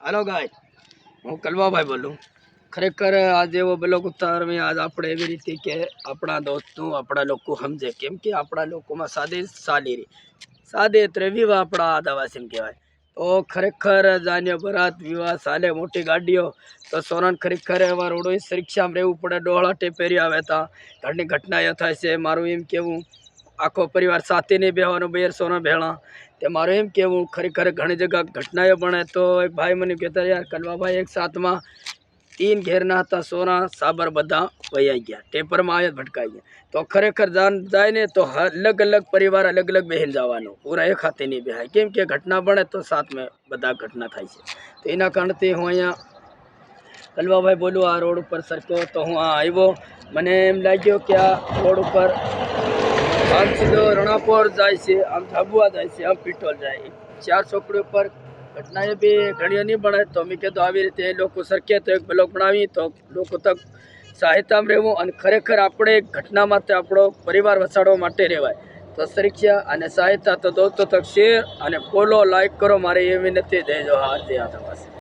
hello गाय हूँ कलवा भाई बोलूँ खरेखर आज एवो ब्लॉग उतार में आज આપણે એવી રીતે કે આપણા દોસ્તું આપણા લોકો સમજે કેમ કે આપણા લોકોમાં સાદે સાલી રી સાદે એટલે વિવાહ આપણા આદિવાસી કહેવાય તો ખરેખર જાન્યો બરાત વિવાહ સાલે મોટી ગાડીઓ તો સોનાન ખરેખર એવા રોડો સુરક્ષામાં રહેવું પડે ડોળા ટેપેરી આવે તા ઘણી ઘટનાઓ થાય છે મારું એમ કેવું આખો પરિવાર સાથે નહીં બેહવાનો બેર સોના ભેળા તે મારું એમ કેવું ખરેખર ઘણી જગ્યા ઘટનાઓ બને તો એક ભાઈ મને કહેતા યાર કલવા ભાઈ એક સાથમાં 3 ઘેરના હતા સોના સાબર બધા વૈયા ગયા ટેપરમાં આવ્યા ભટકાઈ ગયા તો ખરેખર જાન જાય ને તો અલગ અલગ પરિવાર અલગ અલગ બહેન જવાનું પૂરા એક હાથે નહીં બેહાય કેમ કે ઘટના બને તો સાથ में બધા ઘટના થાય છે તો એના કારણથી હું અહીંયા કલવા ભાઈ બોલું આ રોડ ઉપર સરક્યો તો હું આ આવ્યો મને એમ લાગ્યો કે આ રોડ ઉપર આમ સીધો રણાપોર જાય છે આમ ઝાબુઆ જાય છે આમ પીટોલ જાય 4 ચોકડી ઉપર ઘટનાએ બી ઘણીઓ નહીં બને તો મેં કીધું આવી રીતે લોકો સરકે તો એક બ્લોગ બનાવી તો લોકો તક સહાયતામાં રહેવું અને ખરેખર આપણે ઘટનામાં તે આપણો પરિવાર વસાડવા માટે રહેવાય તો સુરક્ષા અને સહાયતા તો દોસ્તો તક શેર અને ફોલો લાઈક કરો મારે એ વિનંતી દેજો હાર જય આદિવાસી